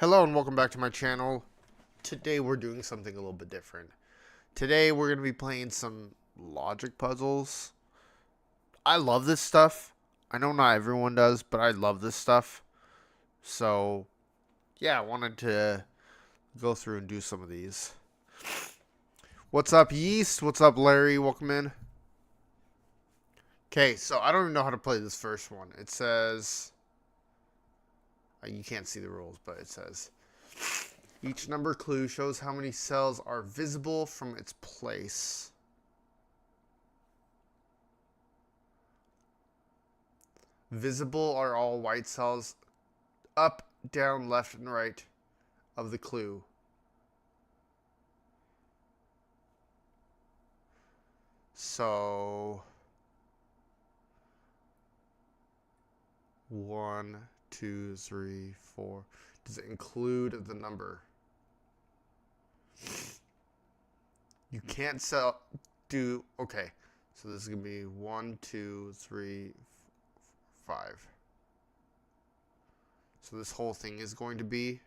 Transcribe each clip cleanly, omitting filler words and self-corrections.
Hello and welcome back to my channel. Today we're doing something a little bit different. Today we're going to be playing some logic puzzles. I love this stuff. I know not everyone does, but I love this stuff. So, yeah, I wanted to go through and do some of these. What's up, Yeast? What's up, Larry? Welcome in. Okay, so I don't even know how to play this first one. It says... you can't see the rules, but it says... Each number clue shows how many cells are visible from its place. Visible are all white cells up, down, left, and right of the clue. So, 1, 2, 3, 4. Does it include the number? You can't do, okay. So this is going to be 1, 2, 3, 5. So this whole thing is going to be,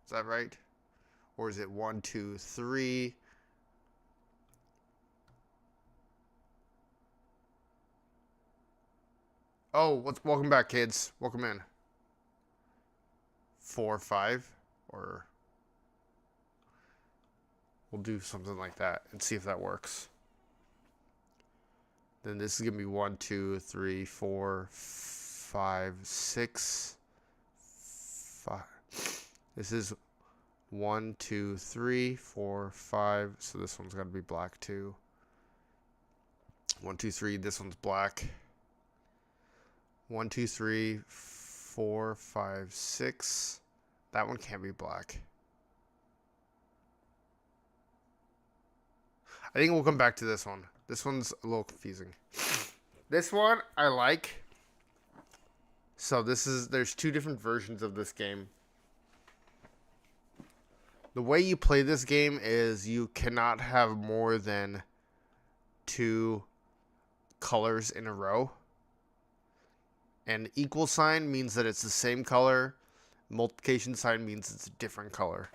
is that right? Or is it 1, 2, 3? Oh, welcome back, kids. Welcome in. 4, 5, or we'll do something like that and see if that works. Then this is gonna be 1, 2, 3, 4, 5, 6, 5. This is 1, 2, 3, 4, 5. So this one's gotta be black too. 1, 2, 3. This one's black. 1, 2, 3, 4, 5, 6. That one can't be black. I think we'll come back to this one. This one's a little confusing. This one I like. So there's two different versions of this game. The way you play this game is you cannot have more than 2 colors in a row. And equal sign means that it's the same color. Multiplication sign means it's a different color.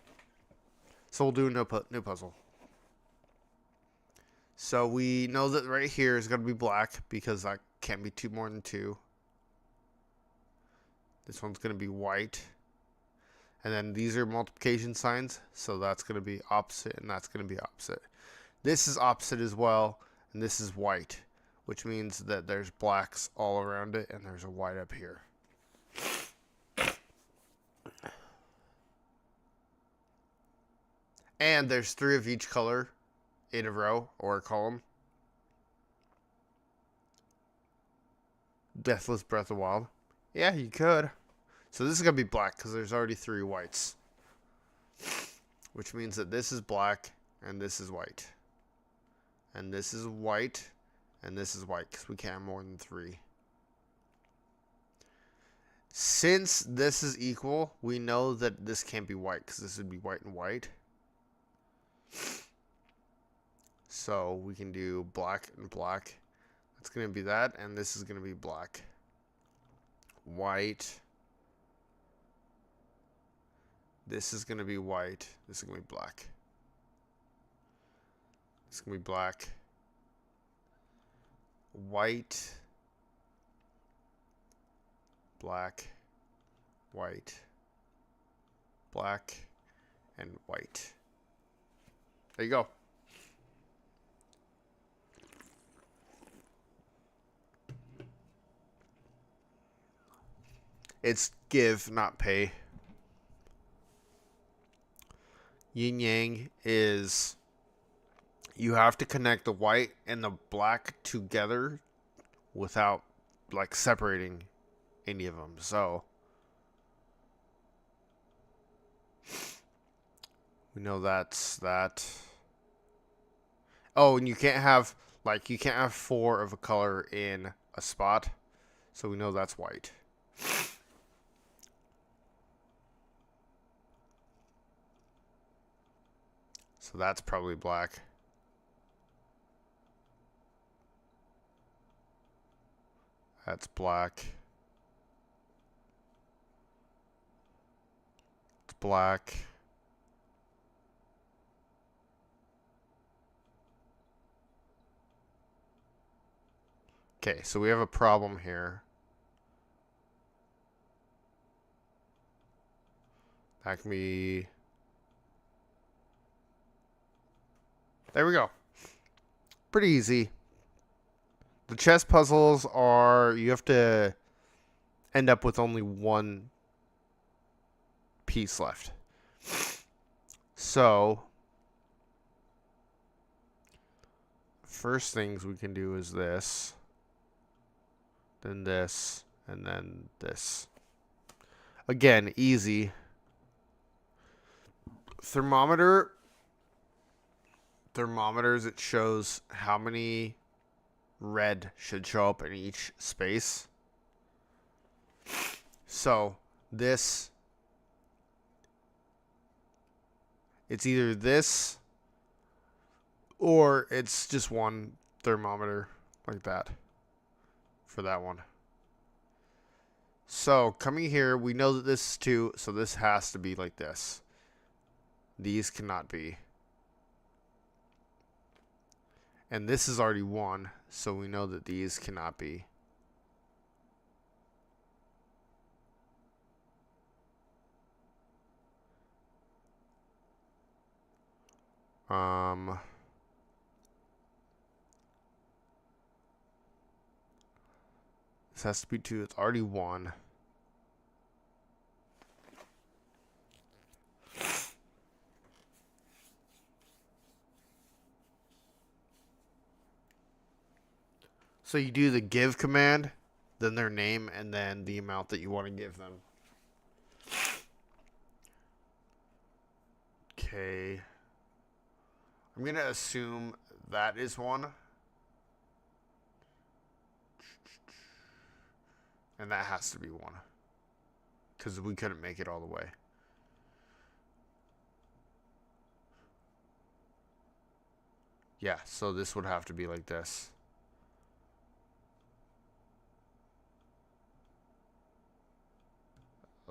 So we'll do a new puzzle. So we know that right here is going to be black because that can't be more than 2. This one's going to be white. And then these are multiplication signs. So that's going to be opposite and that's going to be opposite. This is opposite as well. And this is white, which means that there's blacks all around it and there's a white up here. And there's 3 of each color in a row or a column. Deathless Breath of Wild. Yeah, you could. So this is going to be black because there's already 3 whites. Which means that this is black and this is white. And this is white and this is white because we can't have more than 3. Since this is equal, we know that this can't be white because this would be white and white. So we can do black and black. That's going to be that, and this is going to be black. White. This is going to be white. This is going to be black. This is going to be black. White. Black. White. Black. And white. There you go. It's give, not pay. Yin Yang is you have to connect the white and the black together without like separating any of them. So we know that's that. Oh, and you can't have 4 of a color in a spot. So we know that's white. So that's probably black. That's black. It's black. Okay, so we have a problem here. That can be... There we go. Pretty easy. The chess puzzles are... You have to end up with only one piece left. So... First things we can do is this. Then this. And then this. Again, easy. Thermometers, it shows how many red should show up in each space. So this, it's either this or it's just one thermometer like that for that one. So coming here, we know that this is 2, so this has to be like this. These cannot be. And this is already 1, so we know that these cannot be. This has to be 2. It's already 1. So you do the give command, then their name, and then the amount that you want to give them. Okay. I'm going to assume that is 1. And that has to be 1. Because we couldn't make it all the way. Yeah, so this would have to be like this.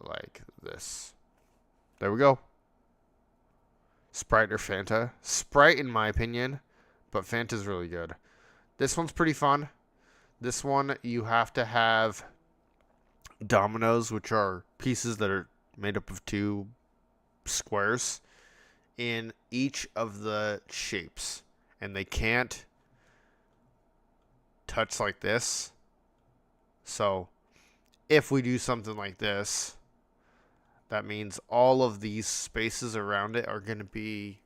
Like this. There we go. Sprite or Fanta? Sprite in my opinion, but Fanta's really good. This one's pretty fun. This one you have to have dominoes, which are pieces that are made up of 2 squares in each of the shapes. And they can't touch like this. So if we do something like this, that means all of these spaces around it are going to be,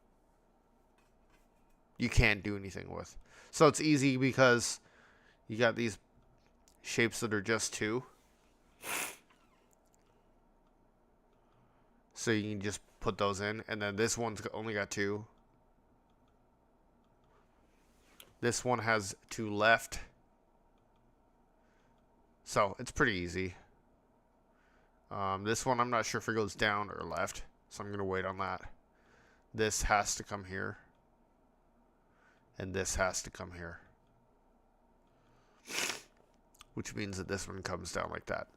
you can't do anything with. So it's easy because you got these shapes that are just 2. So you can just put those in. And then this one's only got 2. This one has 2 left. So it's pretty easy. This one, I'm not sure if it goes down or left, so I'm going to wait on that. This has to come here. And this has to come here. Which means that this one comes down like that.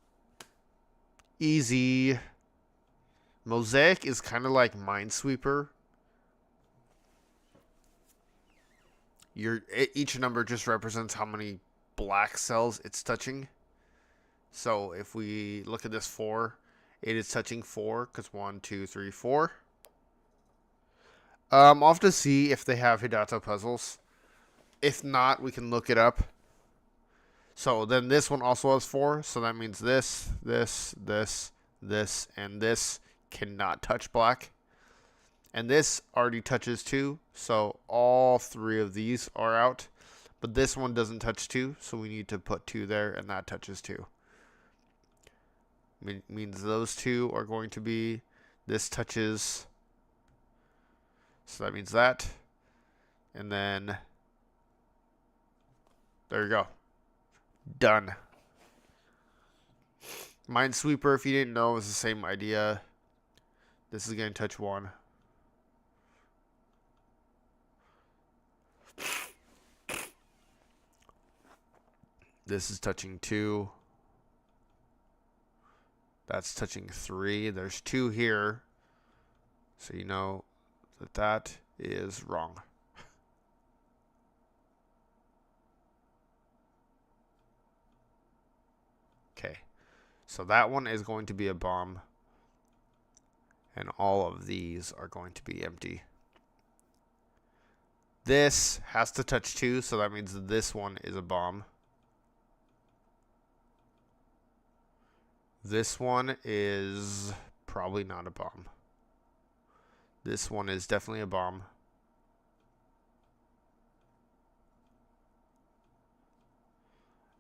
Easy. Mosaic is kind of like Minesweeper. Each number just represents how many black cells it's touching. So if we look at this 4, it is touching 4 because 1, 2, 3, 4. I'll have to see if they have Hidato puzzles. If not, we can look it up. So then this one also has 4. So that means this, this, this, this, and this cannot touch black. And this already touches 2. So all 3 of these are out. But this one doesn't touch 2. So we need to put 2 there, and that touches 2. Means those 2 are going to be, this touches, so that means that, and then there you go, done. Minesweeper, if you didn't know, is the same idea. This is going to touch 1. This is touching 2. That's touching 3. There's 2 here. So you know that that is wrong. Okay, so that one is going to be a bomb, and all of these are going to be empty. This has to touch 2, so that means this one is a bomb. This one is probably not a bomb. This one is definitely a bomb.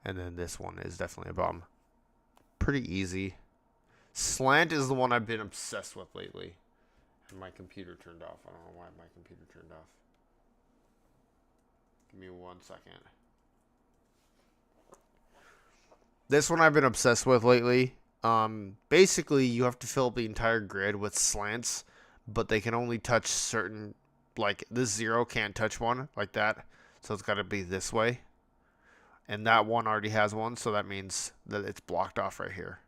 And then this one is definitely a bomb. Pretty easy. Slant is the one I've been obsessed with lately. And my computer turned off. I don't know why my computer turned off. Give me 1 second. This one I've been obsessed with lately. Basically, you have to fill up the entire grid with slants, but they can only touch certain, like this 0 can't touch one like that, so it's got to be this way. And that one already has one, so that means that it's blocked off right here.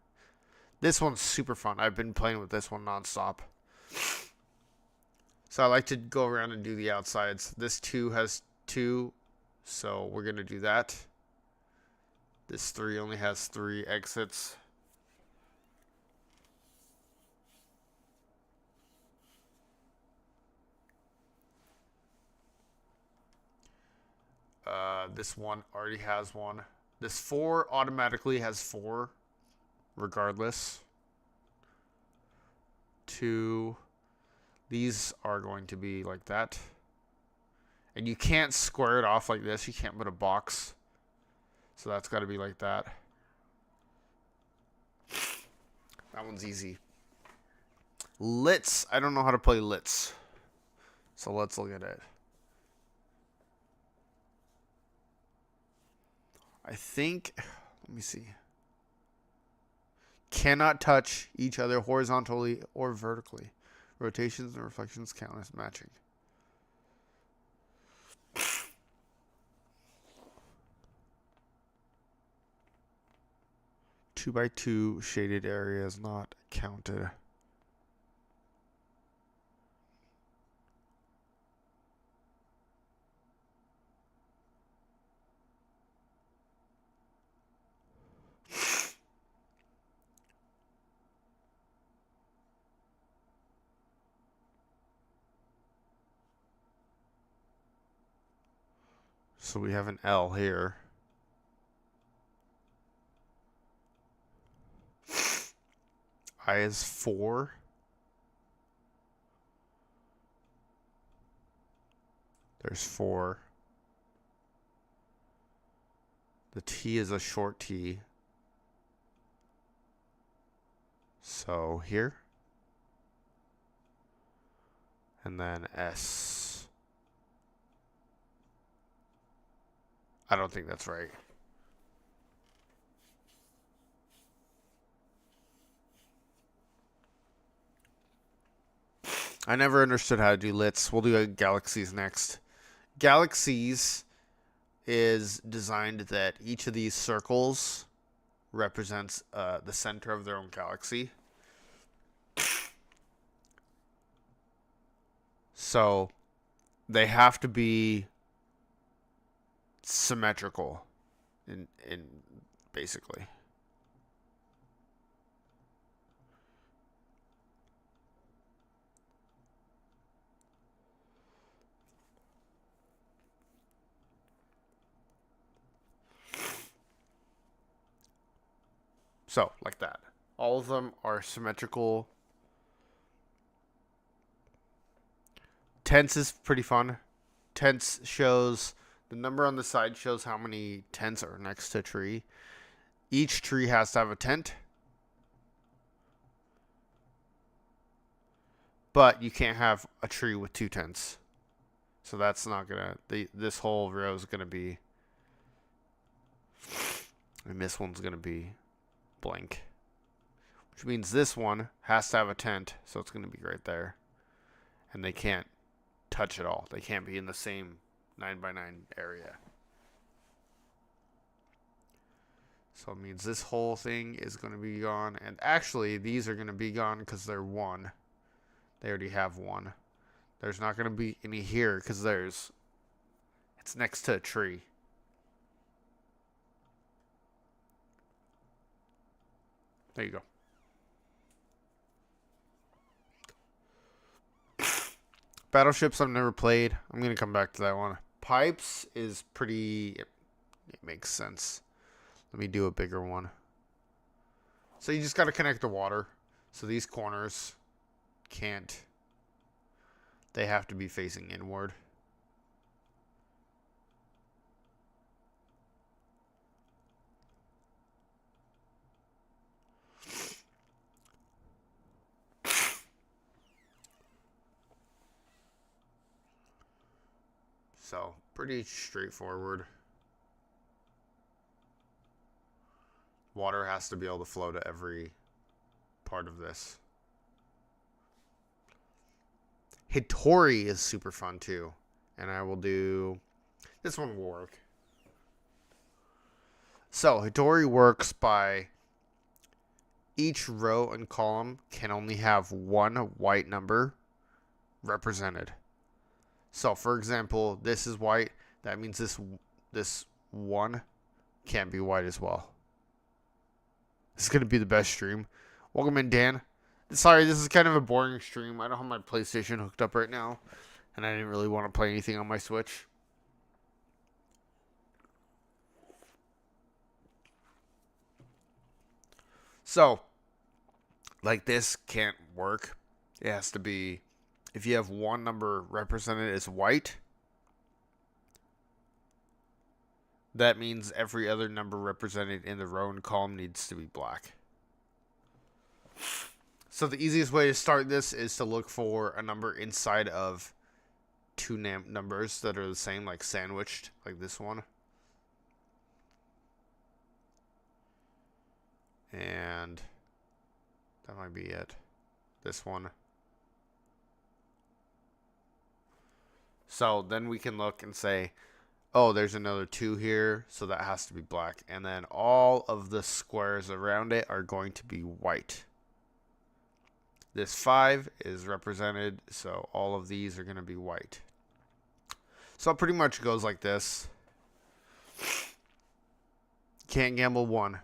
This one's super fun. I've been playing with this one nonstop. So I like to go around and do the outsides. This 2 has 2, so we're going to do that. This 3 only has 3 exits. This one already has one. This 4 automatically has 4, regardless. 2. These are going to be like that. And you can't square it off like this. You can't put a box. So that's got to be like that. That one's easy. Lits. I don't know how to play Lits. So let's look at it. I think, let me see. Cannot touch each other horizontally or vertically. Rotations and reflections count as matching. Two by two shaded area is not counted. So we have an L here. I is 4. There's 4. The T is a short T. So here. And then S. I don't think that's right. I never understood how to do lits. We'll do galaxies next. Galaxies is designed that each of these circles represents the center of their own galaxy. So they have to be symmetrical in basically. So, like that. All of them are symmetrical. Tense is pretty fun. Tense shows the number on the side shows how many tents are next to a tree. Each tree has to have a tent. But you can't have a tree with 2 tents. So that's not going to... This whole row is going to be... And this one's going to be blank. Which means this one has to have a tent. So it's going to be right there. And they can't touch it all. They can't be in the same 9x9 area. So it means this whole thing is going to be gone. And actually, these are going to be gone because they're 1. They already have one. There's not going to be any here because it's next to a tree. There you go. Battleships I've never played. I'm going to come back to that one. Pipes is pretty... It makes sense. Let me do a bigger one. So you just got to connect the water. So these corners can't... They have to be facing inward. So, pretty straightforward. Water has to be able to flow to every part of this. Hitori is super fun too. And I will do... This one will work. So, Hitori works by... Each row and column can only have one white number represented. So, for example, this is white. That means this one can't be white as well. This is going to be the best stream. Welcome in, Dan. Sorry, this is kind of a boring stream. I don't have my PlayStation hooked up right now, and I didn't really want to play anything on my Switch. So, like this can't work. It has to be, if you have one number represented as white, that means every other number represented in the row and column needs to be black. So the easiest way to start this is to look for a number inside of two numbers that are the same, like sandwiched, like this one. And that might be it. This one. So then we can look and say, oh, there's another 2 here, so that has to be black. And then all of the squares around it are going to be white. This 5 is represented, so all of these are going to be white. So it pretty much goes like this. Can't gamble 1.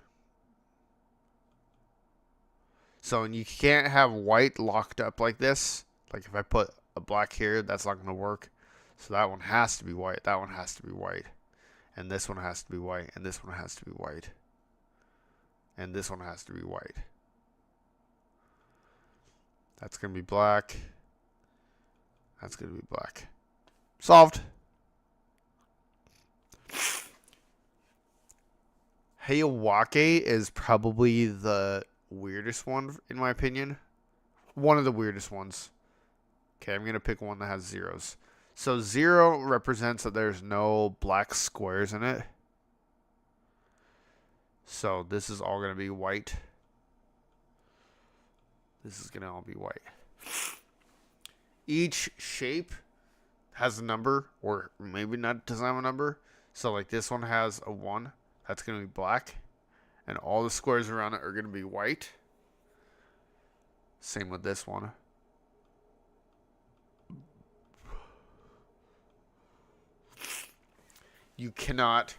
So you can't have white locked up like this. Like if I put a black here, that's not going to work. So that one has to be white. That one has to be white. And this one has to be white. And this one has to be white. And this one has to be white. That's going to be black. That's going to be black. Solved. Hayawake is probably the weirdest one, in my opinion. One of the weirdest ones. Okay, I'm going to pick one that has zeros. So 0 represents that there's no black squares in it. So this is all going to be white. This is going to all be white. Each shape has a number, or maybe not, doesn't have a number. So like this one has a 1. That's going to be black. And all the squares around it are going to be white. Same with this one. You cannot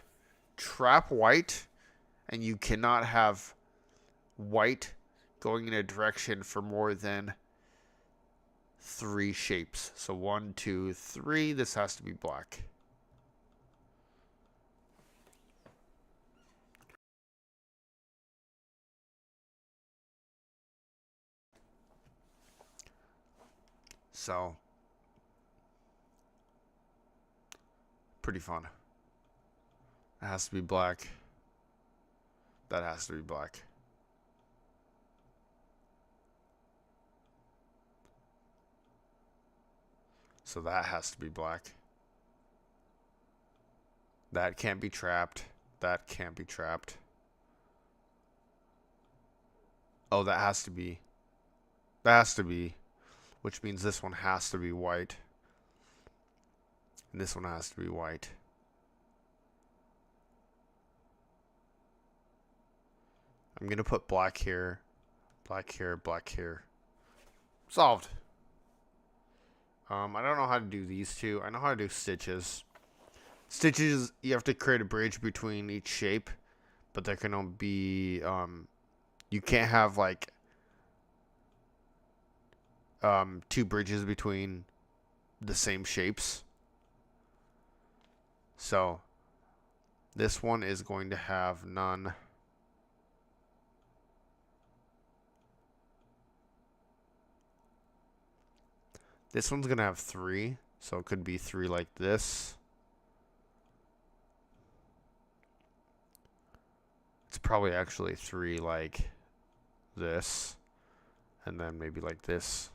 trap white, and you cannot have white going in a direction for more than 3 shapes. So 1, 2, 3. This has to be black. So pretty fun. It has to be black. That has to be black. So that has to be black. That can't be trapped. That can't be trapped. Oh, that has to be. That has to be. Which means this one has to be white. And this one has to be white. I'm going to put black here, black here, black here. Solved. I don't know how to do these two. I know how to do stitches. Stitches, you have to create a bridge between each shape, but there can only be, you can't have like two bridges between the same shapes. So this one is going to have none. This one's going to have 3, so it could be 3 like this. It's probably actually 3 like this, and then maybe like this.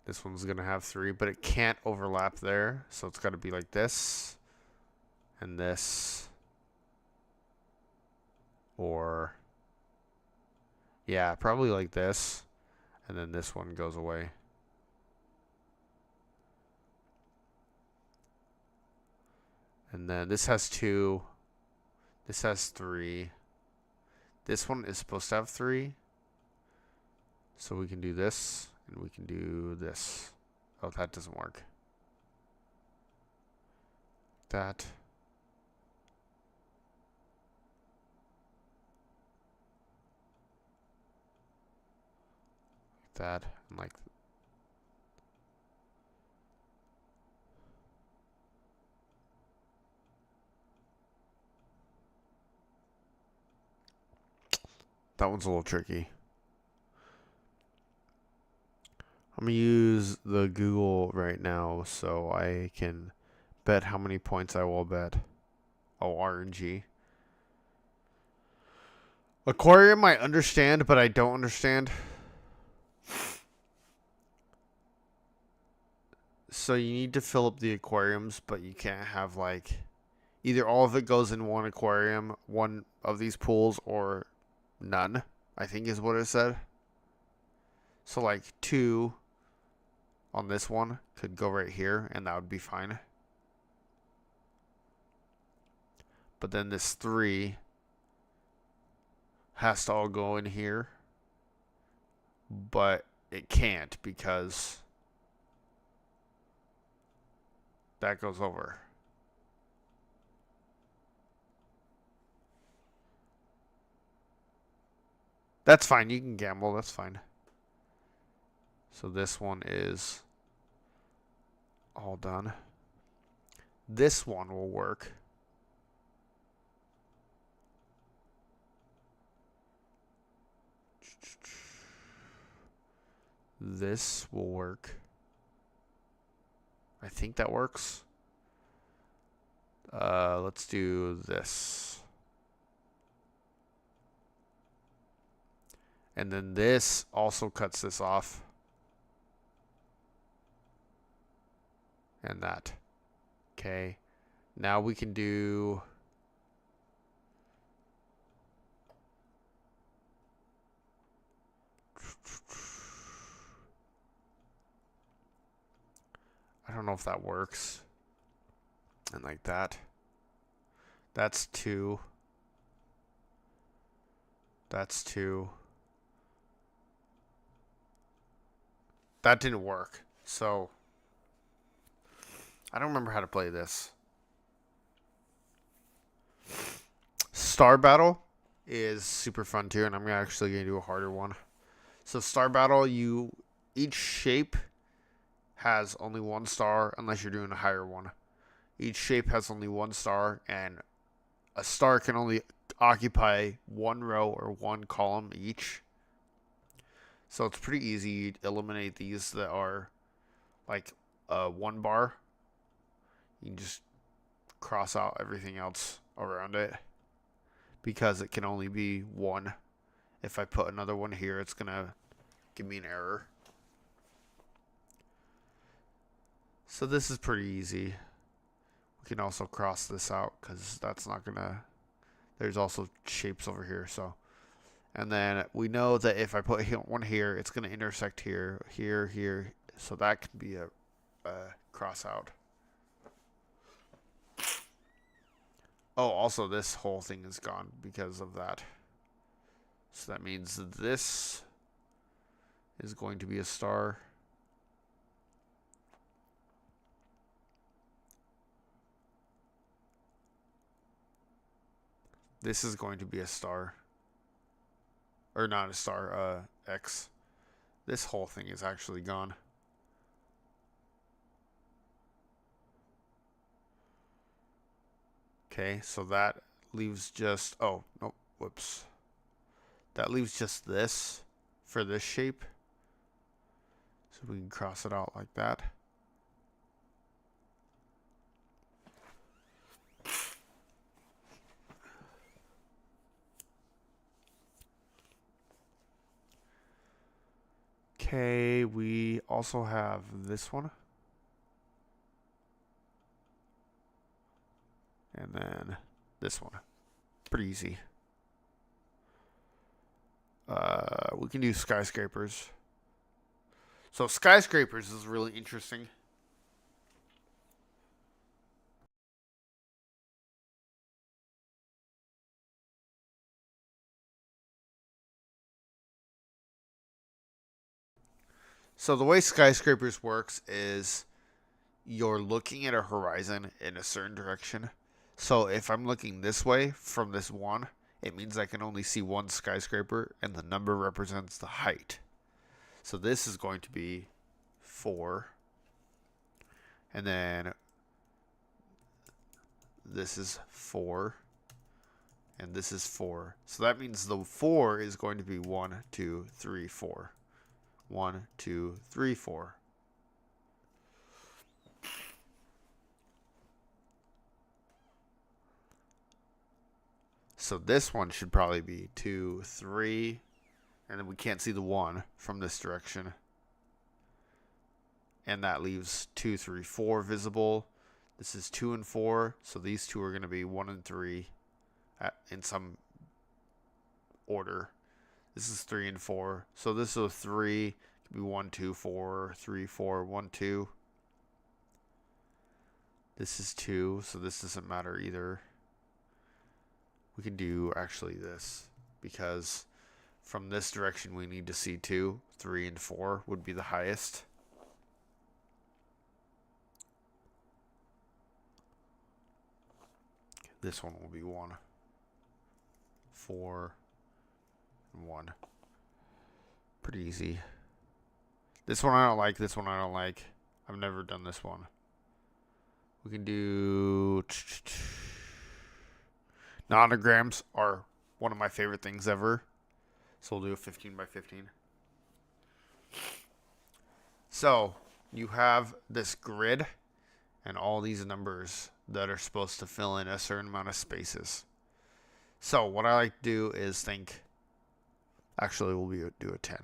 This one's going to have 3, but it can't overlap there, so it's got to be like this, and this, or, yeah, probably like this, and then this one goes away. And then this has 2, this has 3. This one is supposed to have 3, so we can do this, and we can do this. Oh, that doesn't work. That. That, and like that one's a little tricky. I'm going to use the Google right now so I can bet how many points I will bet. Oh, RNG. Aquarium I understand, but I don't understand. So you need to fill up the aquariums, but you can't have like either all of it goes in one aquarium, one of these pools, or none, I think is what it said. So like 2 on this one could go right here, and that would be fine. But then this 3 has to all go in here. But it can't because that goes over. That's fine. You can gamble. That's fine. So this one is all done. This one will work. This will work. I think that works. Let's do this. And then this also cuts this off. And that. Okay. Now we can do... I don't know if that works. And like that. That's 2. That's 2. That didn't work. So I don't remember how to play this. Star Battle is super fun too, and I'm actually going to do a harder one. So Star Battle, each shape has only 1 star unless you're doing a higher one. Each shape has only 1 star, and a star can only occupy 1 row or 1 column each. So it's pretty easy. You eliminate these that are like 1 bar. You can just cross out everything else around it because it can only be 1. If I put another one here, it's going to give me an error. So this is pretty easy. We can also cross this out because that's not going to... There's also shapes over here, so... And then we know that if I put one here, it's going to intersect here, here, here. So that can be a cross out. Oh, also this whole thing is gone because of that. So that means this is going to be a star. This is going to be a star. Or not a star, X. This whole thing is actually gone. Okay, so that leaves just, oh, nope, whoops. That leaves just this for this shape. So we can cross it out like that. Okay, we also have this one. And then this one. Pretty easy. We can do skyscrapers. So skyscrapers is really interesting. So the way skyscrapers works is you're looking at a horizon in a certain direction. So if I'm looking this way from this one, it means I can only see one skyscraper and the number represents the height. So this is going to be 4. And then this is 4. And this is 4. So that means the 4 is going to be 1, 2, 3, 4. 1, 2, 3, 4. So this one should probably be 2, 3. And then we can't see the 1 from this direction. And that leaves 2, 3, 4 visible. This is 2 and 4. So these two are going to be 1 and 3 in some order. This is 3 and 4. So this is a 3. Could be 1, 2, 4, 3, 4, 1, 2. This is 2. So this doesn't matter either. We can do actually this because from this direction we need to see 2. 3 and 4 would be the highest. This one will be 1, 4, and 1. Pretty easy. This one I don't like. This one I don't like. I've never done this one. We can do... Nonograms are one of my favorite things ever. So we'll do a 15 by 15. So you have this grid and all these numbers that are supposed to fill in a certain amount of spaces. So what I like to do is think, actually we'll do a 10.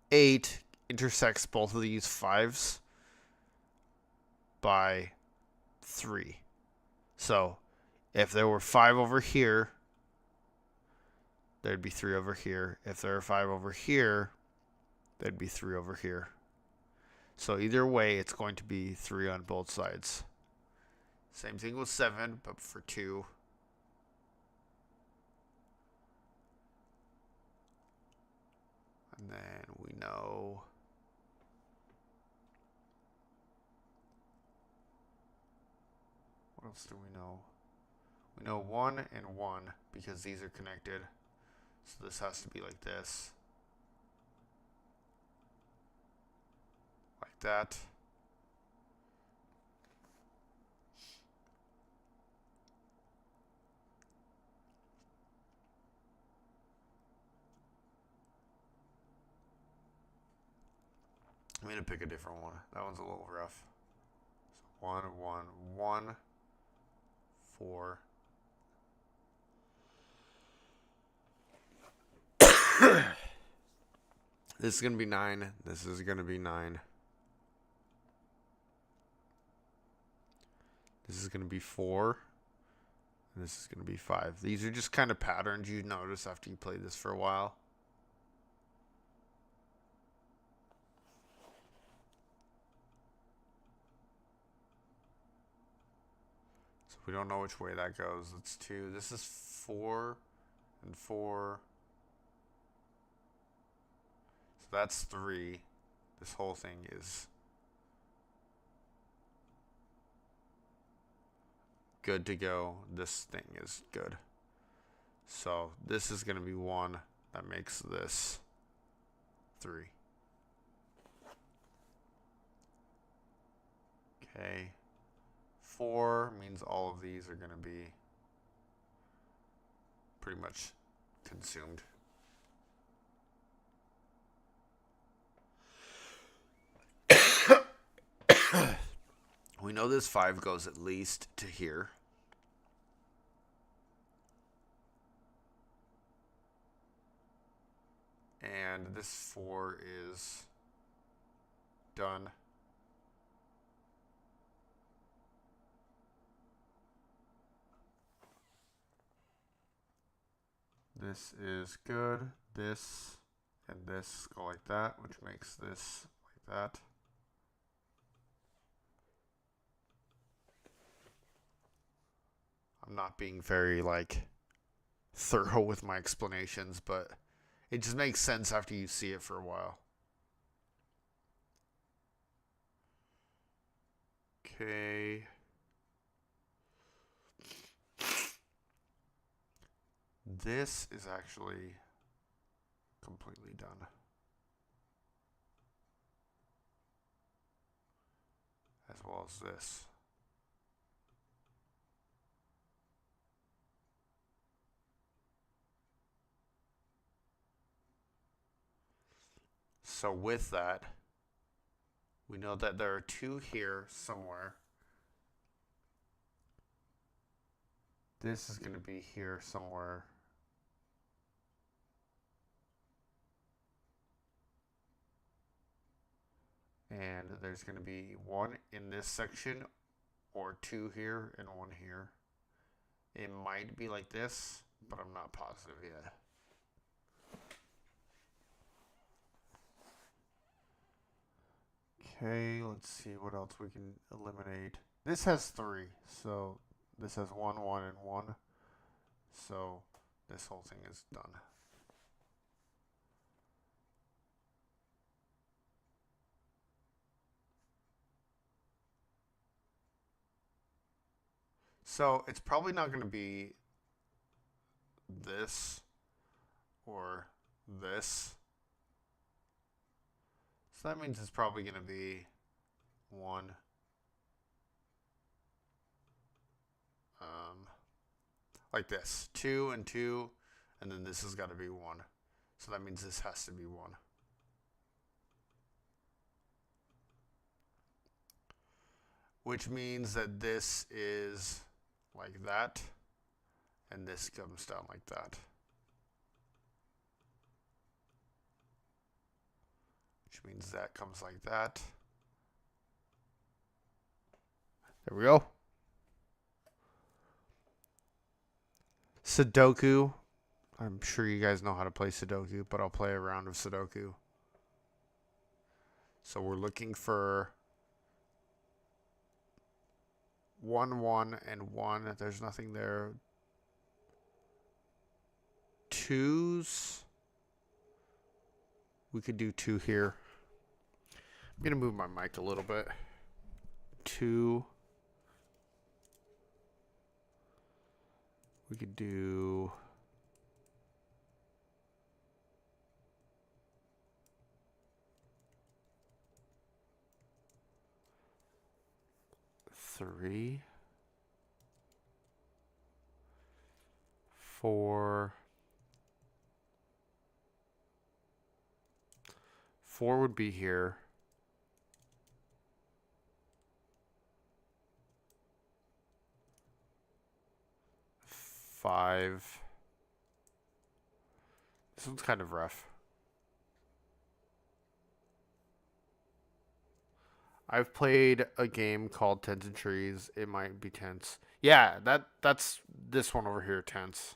8 intersects both of these 5s by 3. So if there were 5 over here, there'd be 3 over here. If there are 5 over here, there'd be 3 over here. So either way, it's going to be 3 on both sides. Same thing with 7, but for 2. And then we know... What else do we know? We know 1 and 1 because these are connected. So this has to be like this. Like that. I'm going to pick a different one. That one's a little rough. So 1, 1, 1, 4. This is going to be 9. This is going to be 9. This is going to be 4. And this is going to be 5. These are just kind of patterns you notice after you play this for a while. So we don't know which way that goes. It's 2. This is 4 and 4. So that's 3. This whole thing is... good to go. This thing is good. So this is going to be 1. That makes this 3. Okay. 4 means all of these are going to be pretty much consumed. We know this 5 goes at least to here. And this 4 is done. This is good. This and this go like that, which makes this like that. I'm not being very thorough with my explanations, but it just makes sense after you see it for a while. Okay. This is actually completely done. As well as this. So with that, we know that there are 2 here somewhere. This is going to be here somewhere. And there's going to be 1 in this section, or 2 here and 1 here. It might be like this, but I'm not positive yet. Okay, let's see what else we can eliminate. This has 3, so this has 1, 1, and 1. So this whole thing is done. So it's probably not going to be this or this. So that means it's probably going to be 1. Like this. 2 and 2. And then this has got to be 1. So that means this has to be 1. Which means that this is like that. And this comes down like that. Which means that comes like that. There we go. Sudoku. I'm sure you guys know how to play Sudoku, but I'll play a round of Sudoku. So we're looking for 1, 1, and 1. There's nothing there. 2s. We could do 2 here. I'm going to move my mic a little bit. 2. We could do 3, 4. 4 would be here. 5. This one's kind of rough. I've played a game called Tents and Trees. It might be tense. Yeah, that's this one over here, tense.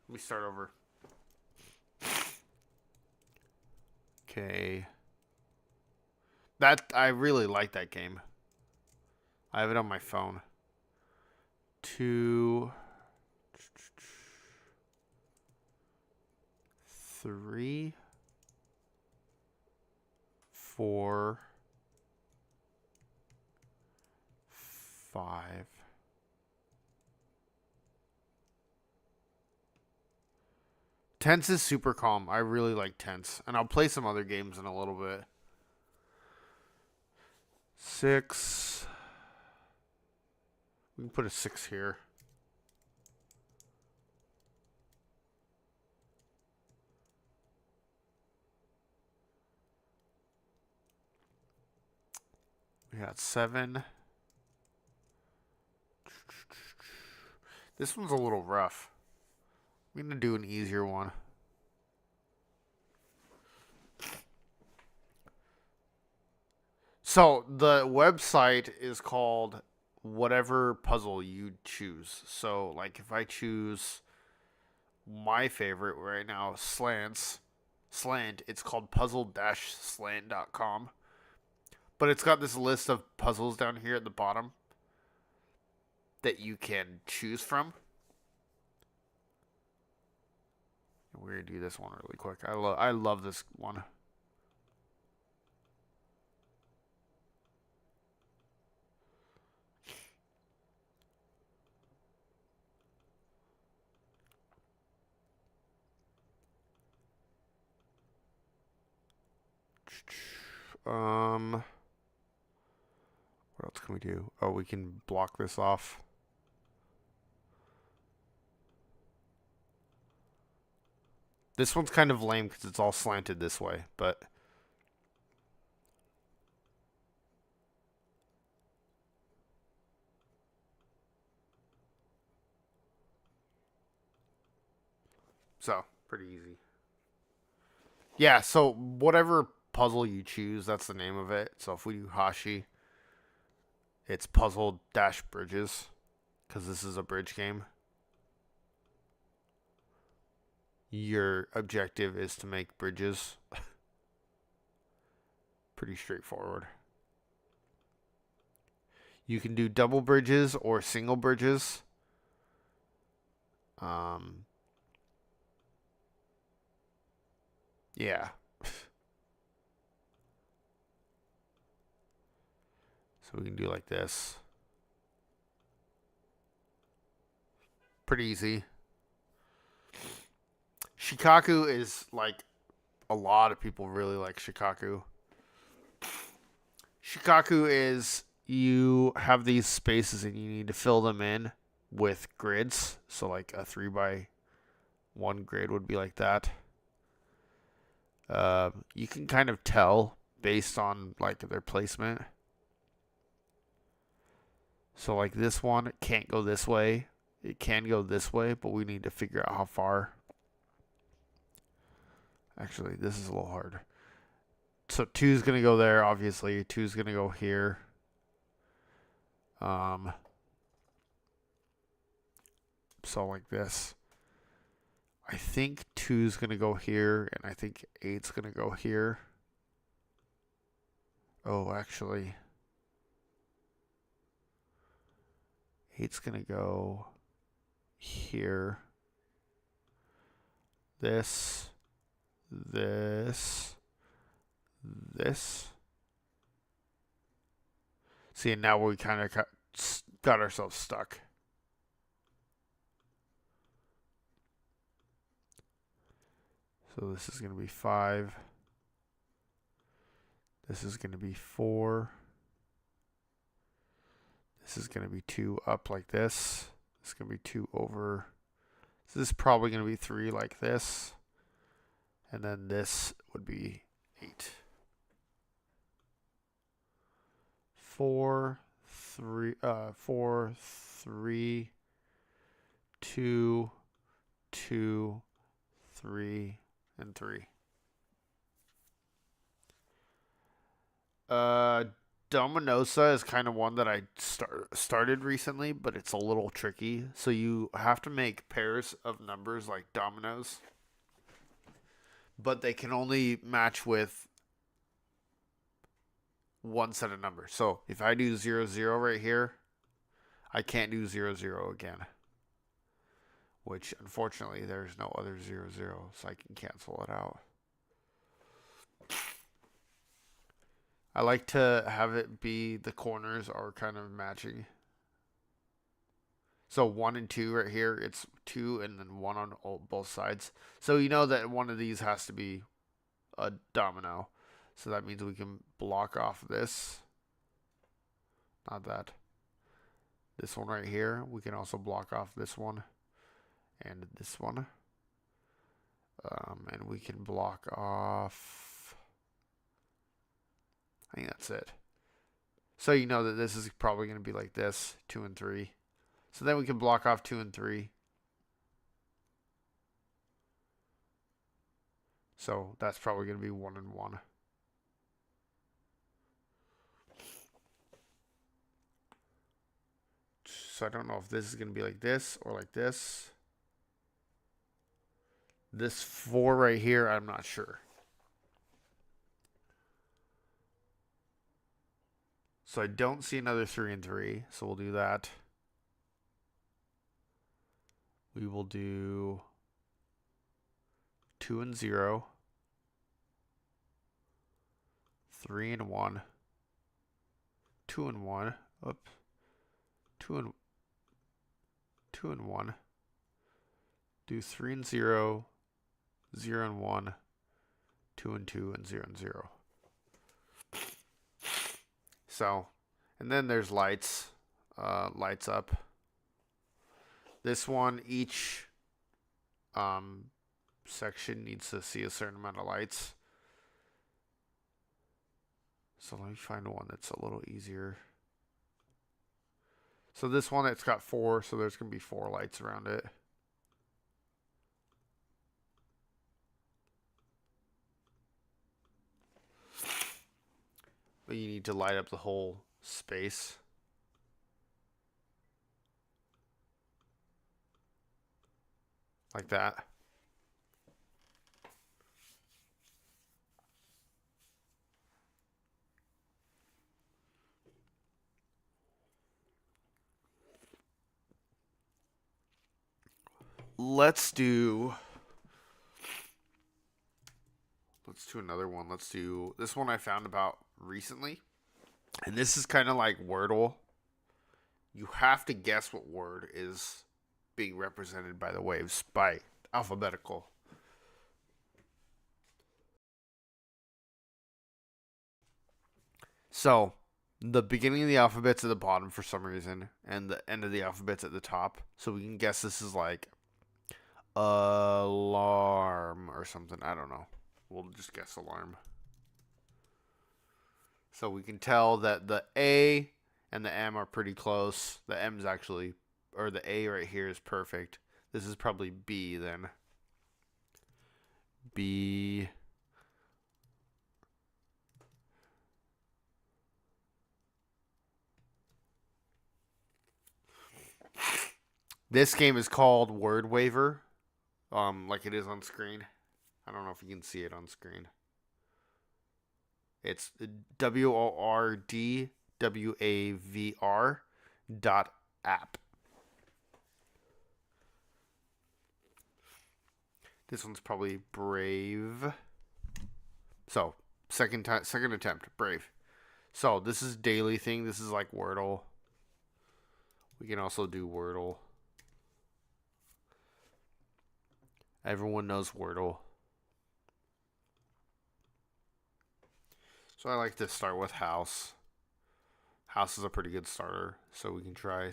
Let me start over. Okay. I really like that game. I have it on my phone. 2, 3, 4, 5. Tense is super calm. I really like Tense. And I'll play some other games in a little bit. 6. We can put a 6 here. We got 7. This one's a little rough. I'm going to do an easier one. So the website is called whatever puzzle you choose. So like if I choose my favorite right now, Slant, it's called puzzle-slant.com. But it's got this list of puzzles down here at the bottom that you can choose from. We're going to do this one really quick. I love this one. What else can we do? Oh, we can block this off. This one's kind of lame because it's all slanted this way, but so pretty easy. Yeah, so whatever puzzle you choose, that's the name of it. So if we do Hashi, it's puzzle-bridges because this is a bridge game. Your objective is to make bridges. Pretty straightforward. You can do double bridges or single bridges. Yeah. So we can do like this. Pretty easy. Shikaku is like a lot of people really like Shikaku. Shikaku is you have these spaces and you need to fill them in with grids. So like a 3x1 grid would be like that. You can kind of tell based on like their placement. So like this one, it can't go this way. It can go this way, but we need to figure out how far. Actually, this is a little hard. So 2 is going to go there, obviously. 2 is going to go here. So like this. I think 2 is going to go here, and I think 8 is going to go here. Oh, actually. 8's going to go here. This. See, and now we kind of got ourselves stuck. So this is going to be 5. This is going to be 4. This is going to be 2 up like this. This is going to be 2 over. So this is probably going to be 3 like this. And then this would be 8. 4, 3, 2, 2, 3, and 3. Dominosa is kind of one that I started recently, but it's a little tricky. So you have to make pairs of numbers like dominoes, but they can only match with one set of numbers. So if I do 0, 0 right here, I can't do 0, 0 again. Which, unfortunately, there's no other 0, 0, so I can cancel it out. I like to have it be the corners are kind of matching. So 1 and 2 right here, it's 2 and then 1 on both sides. So you know that one of these has to be a domino. So that means we can block off this. Not that. This one right here. We can also block off this one and this one. And we can block off. I think that's it. So you know that this is probably going to be like this, 2 and 3. So then we can block off 2 and 3. So that's probably going to be 1 and 1. So I don't know if this is going to be like this or like this. This 4 right here, I'm not sure. So I don't see another 3 and 3. So we'll do that. We will do 2 and 0. 3 and 1. 2 and 1. Oops. 2 and 1. Do 3 and 0. 0 and 1. 2 and 2 and 0 and 0. So, and then there's lights. Lights up. This one, each section needs to see a certain amount of lights. So let me find one that's a little easier. So this one, it's got 4, so there's going to be 4 lights around it. But you need to light up the whole space. Like that. Let's do another one. Let's do this one I found about recently. And this is kind of like Wordle. You have to guess what word is being represented by the waves by alphabetical. So, the beginning of the alphabet's at the bottom for some reason, and the end of the alphabet's at the top. So we can guess this is like alarm or something. I don't know. We'll just guess alarm. So we can tell that the A and the M are pretty close. The M's actually, or the A right here is perfect. This is probably B then. B. This game is called Word Waver, like it is on screen. I don't know if you can see it on screen. It's WORDWAVR.app. This one's probably Brave. So, second attempt, Brave. So, this is daily thing. This is like Wordle. We can also do Wordle. Everyone knows Wordle. So I like to start with house. House is a pretty good starter. So we can try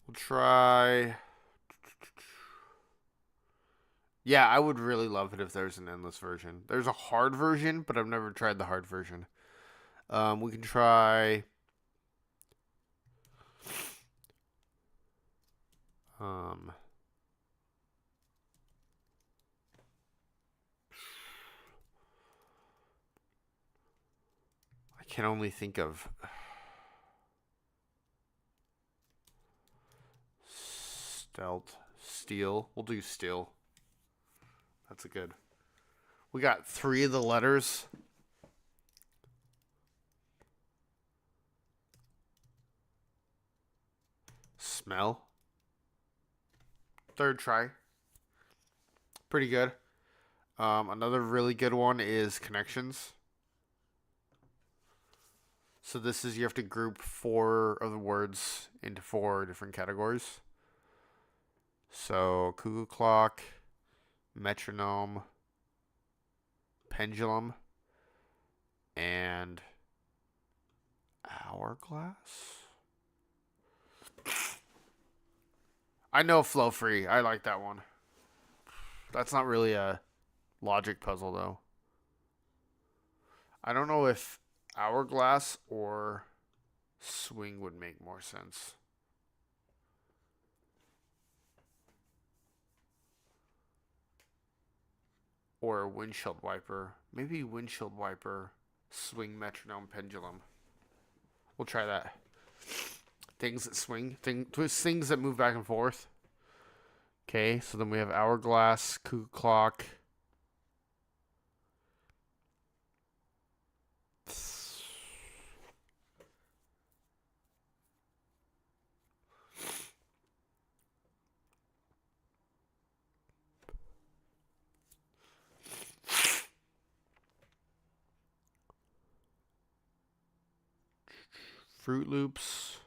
we'll try. Yeah, I would really love it if there's an endless version. There's a hard version, but I've never tried the hard version. We can try. I can only think of steel. We'll do steel. That's a good. We got 3 of the letters. Smell. Third try. Pretty good. Another really good one is connections. So this is you have to group 4 of the words into 4 different categories. So cuckoo clock, metronome, pendulum, and hourglass. I know flow free. I like that one. That's not really a logic puzzle though. I don't know if hourglass or swing would make more sense. Or windshield wiper. Maybe windshield wiper, swing, metronome, pendulum. We'll try that. Things that swing, things that move back and forth. Okay, so then we have hourglass, cuckoo clock. Fruit Loops.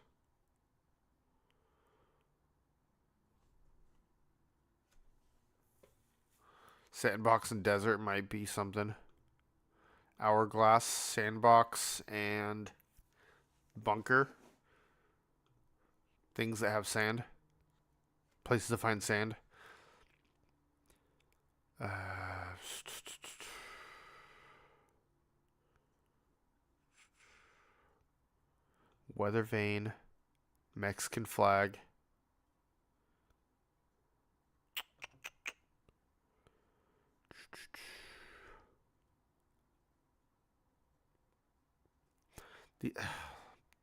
Sandbox and desert might be something. Hourglass, sandbox, and bunker. Things that have sand. Places to find sand. Weather vane. Mexican flag.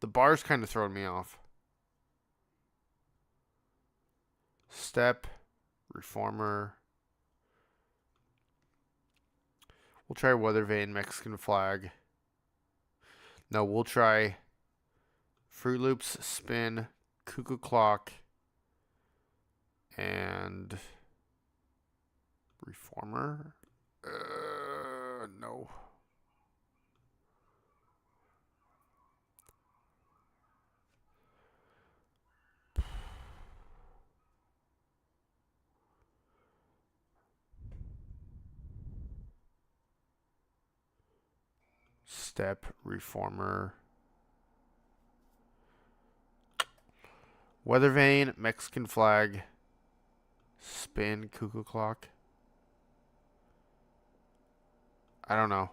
The bar's kind of throwing me off. Step, reformer. We'll try weather vane, Mexican flag. No, we'll try Fruit Loops, spin, cuckoo clock, and reformer. No. Step, reformer. Weather vane, Mexican flag, spin, cuckoo clock. I don't know.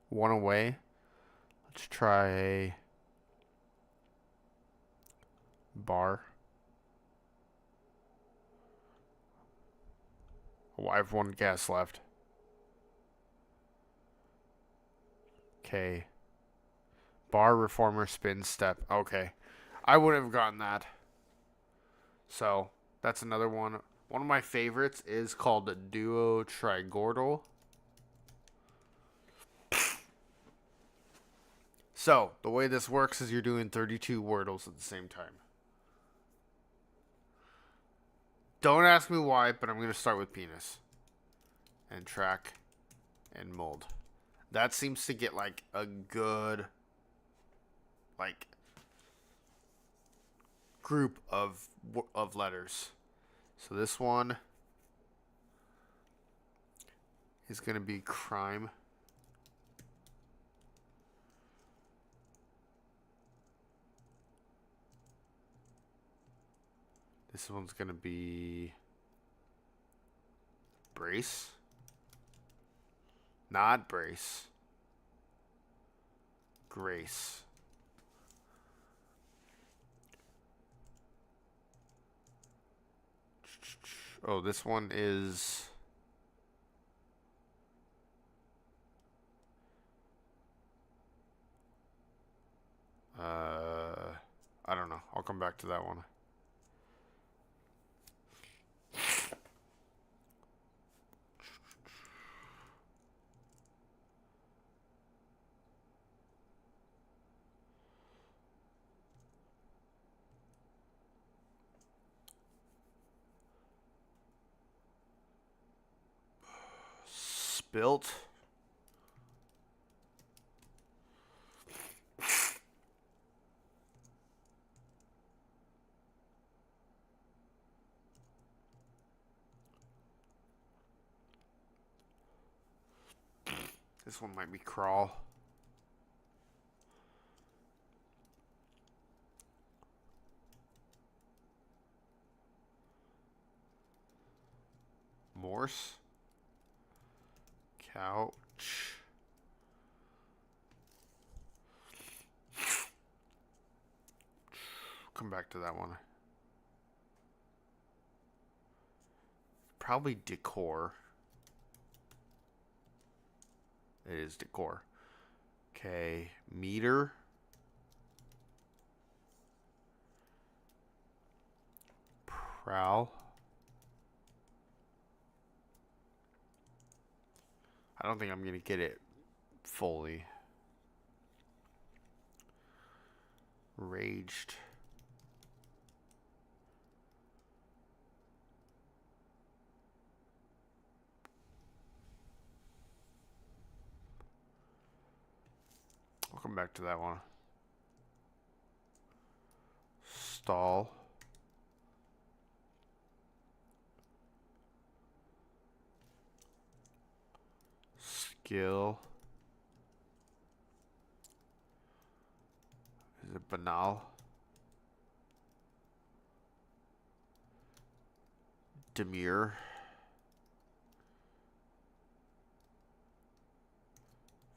One away. Let's try a bar. Oh, I have one guess left. Okay. Bar, reformer, spin, step. Okay. I wouldn't have gotten that. So, that's another one. One of my favorites is called the Duo Trigordal. So, the way this works is you're doing 32 wordles at the same time. Don't ask me why, but I'm going to start with penis. And track and mold. That seems to get like a good like group of letters. So this one is going to be crime. This one's going to be brace. Not brace. Grace. Oh, this one is I don't know. I'll come back to that one. built. This one might be crawl. Morse. Couch. Come back to that one. Probably decor. It is decor. Okay, meter. Prowl. I don't think I'm gonna get it fully. Raged. I'll come back to that one. Stall. Skill. Is it banal? Demure.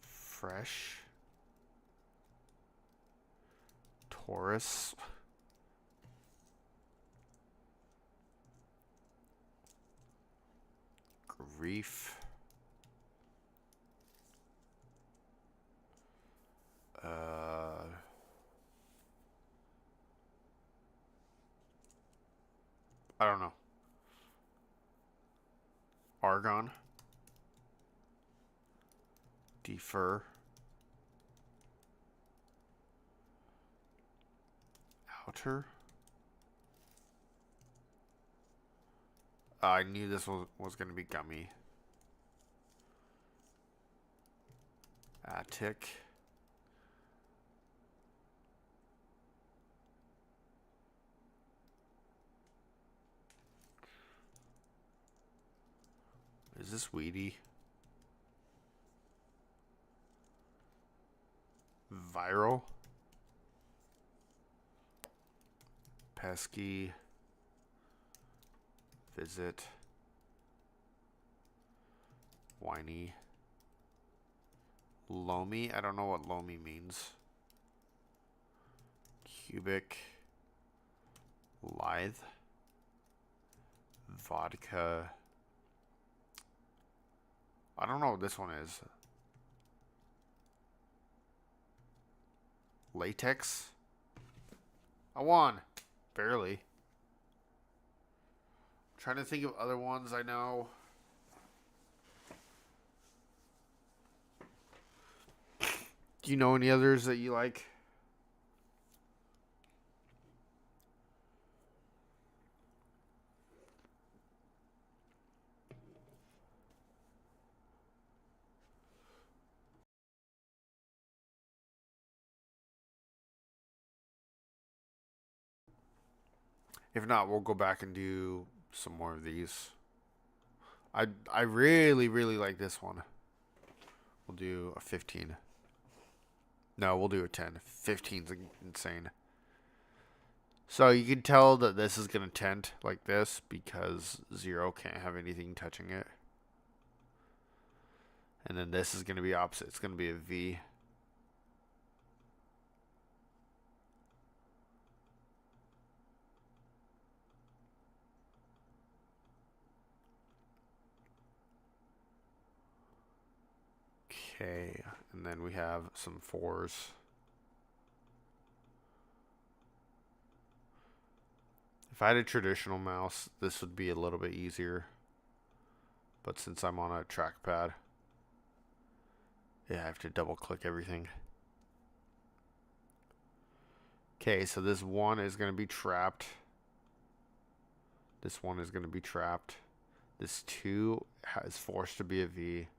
Fresh. Taurus. Grief. I don't know. Argon. Defer. Outer. I knew this was going to be gummy. Attic. Is this weedy? Viral. Pesky. Visit. Whiny. Loamy. I don't know what loamy means. Cubic. Lithe. Vodka. I don't know what this one is. Latex. I won. Barely. I'm trying to think of other ones I know. Do you know any others that you like? If not, we'll go back and do some more of these. I really, really like this one. We'll do a 15. No, we'll do a 10. 15's insane. So you can tell that this is going to tent like this because 0 can't have anything touching it. And then this is going to be opposite. It's going to be a V. Okay, and then we have some 4s. If I had a traditional mouse, this would be a little bit easier. But since I'm on a trackpad, yeah, I have to double click everything. Okay, so this 1 is going to be trapped. This 1 is going to be trapped. This 2 is forced to be a V.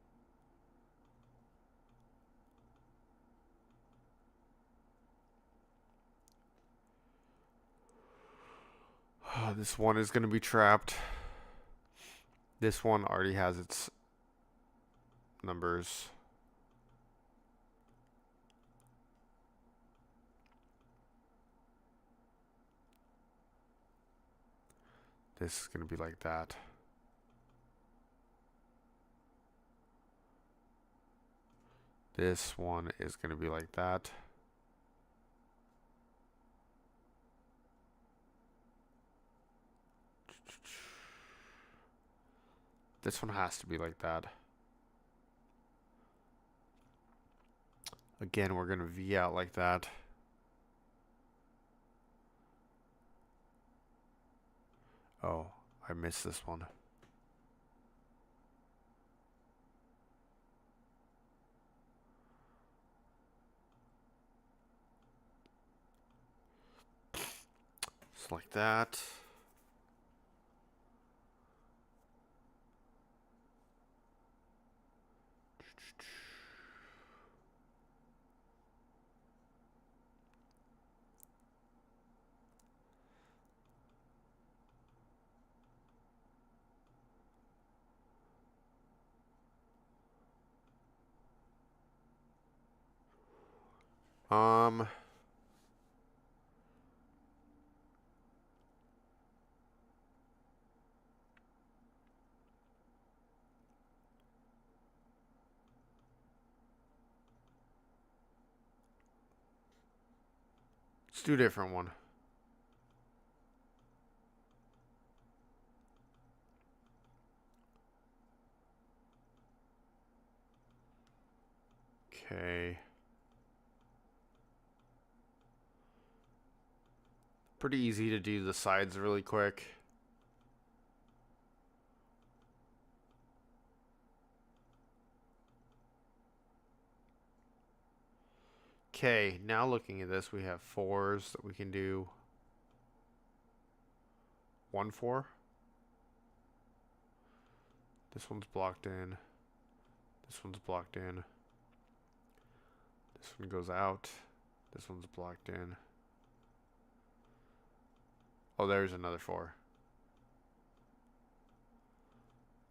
This one is going to be trapped. This one already has its numbers. This is going to be like that. This one is going to be like that. This one has to be like that. Again, we're going to V out like that. Oh, I missed this one. Just like that. Let's do a different one. Okay. Pretty easy to do the sides really quick. Okay, now looking at this, we have 4s that we can do. 1 4. This one's blocked in. This one's blocked in. This one goes out. This one's blocked in. Oh, there's another 4.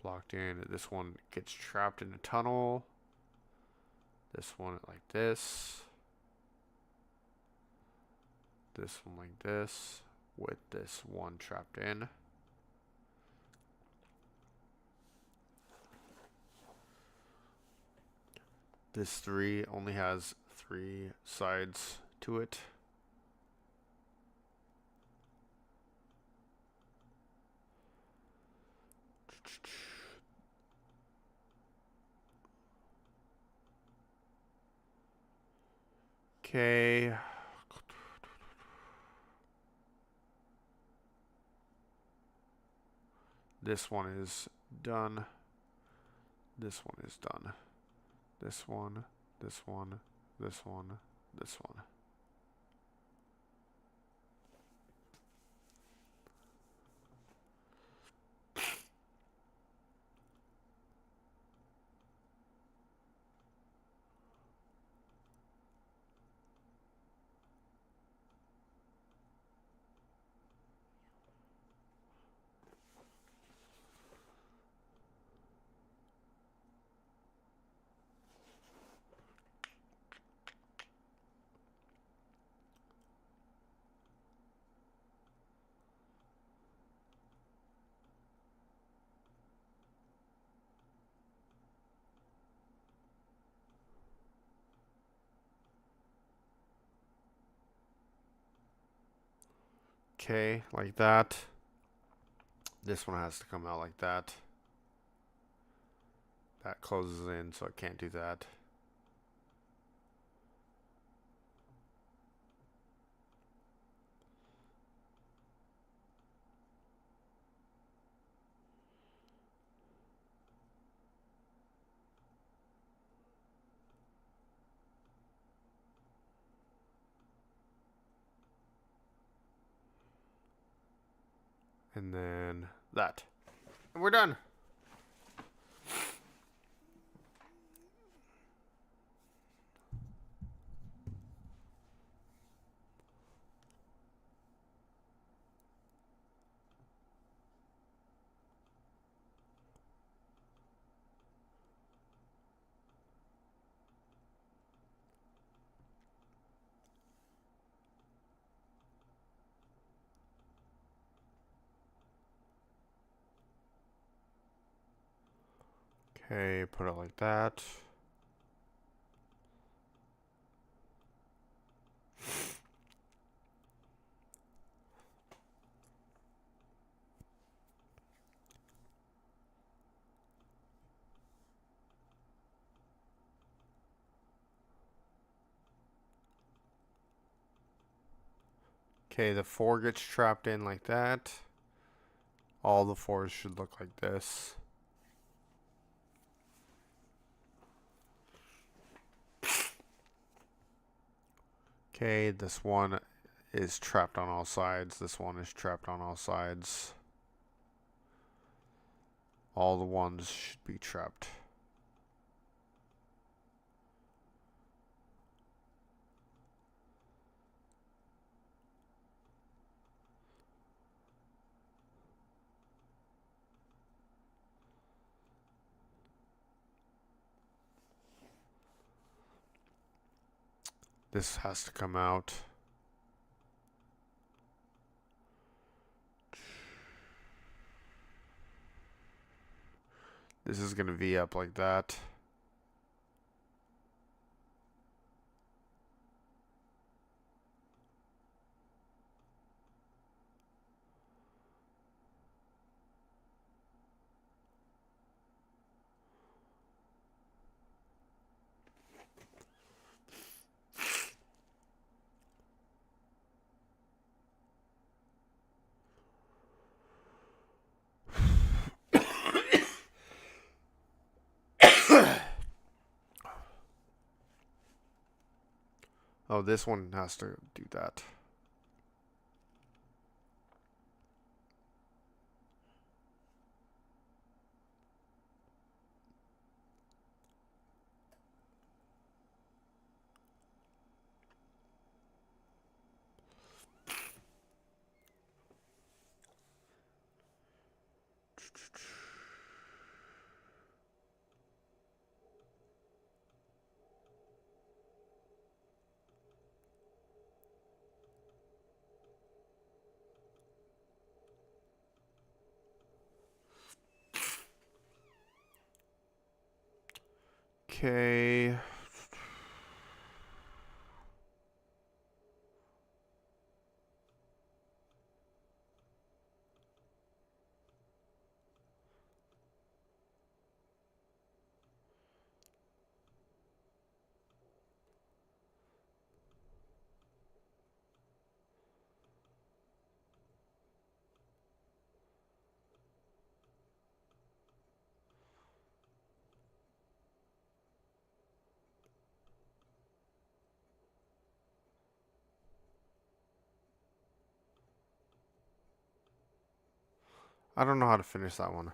Blocked in. This one gets trapped in a tunnel. This one like this. This one like this. With this one trapped in. This 3 only has 3 sides to it. Okay. This one is done. This one is done. This one, this one, this one, this one. Okay, like that. This one has to come out like that. That closes in, so I can't do that. And then that. And we're done. Okay, put it like that. Okay, the 4 gets trapped in like that. All the 4s should look like this. Okay, this one is trapped on all sides. This one is trapped on all sides. All the ones should be trapped. This has to come out. This is going to V up like that. Oh, this one has to do that. Okay. I don't know how to finish that one.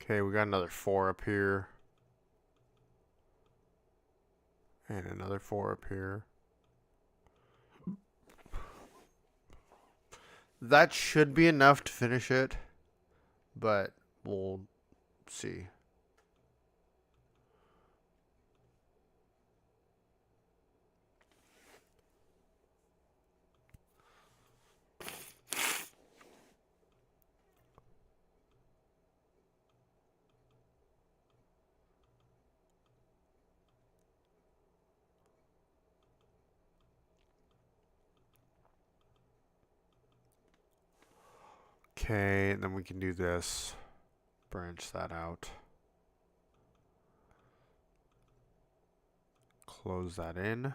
Okay, we got another 4 up here. And another 4 up here. That should be enough to finish it, but we'll see. Okay, and then we can do this. Branch that out. Close that in.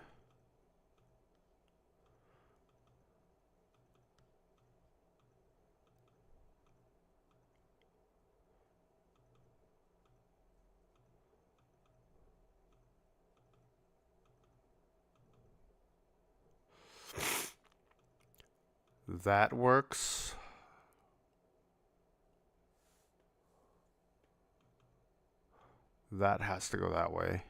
That works. That has to go that way.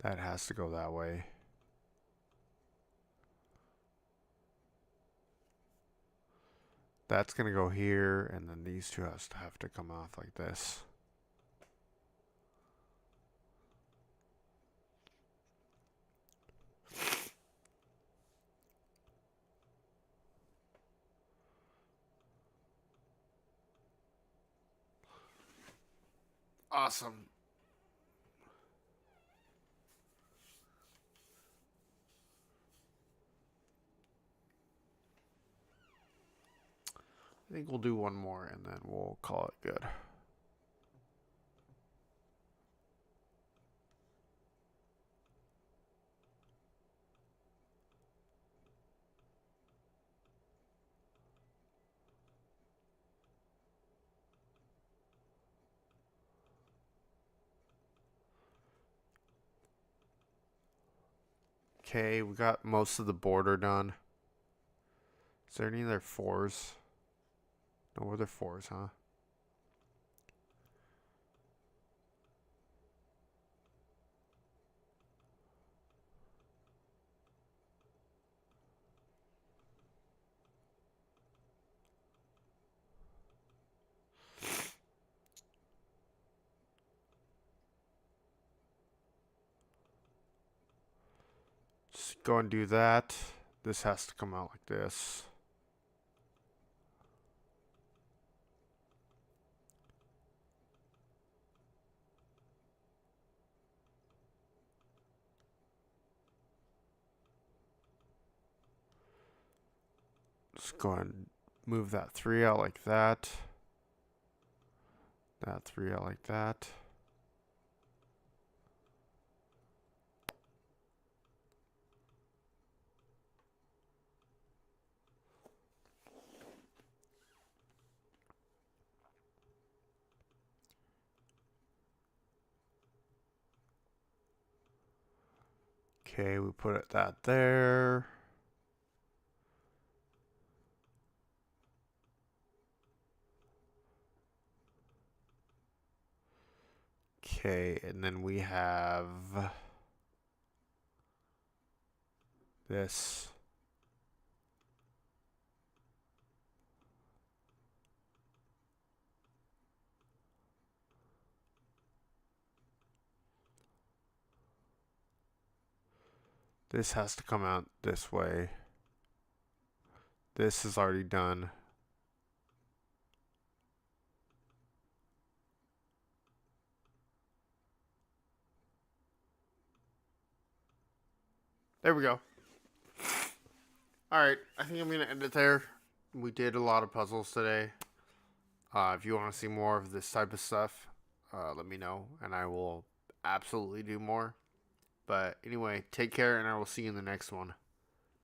That has to go that way. That's going to go here, and then these two have to come off like this. Awesome. I think we'll do one more and then we'll call it good. Okay, we got most of the border done. Is there any other fours? No other fours, huh? Just go and do that. This has to come out like this. Just go and move that 3 out like that. That 3 out like that. Okay, we put that there. Okay, and then we have this. This has to come out this way. This is already done. There we go. Alright, I think I'm going to end it there. We did a lot of puzzles today. If you want to see more of this type of stuff, let me know, and I will absolutely do more. But anyway, take care, and I will see you in the next one.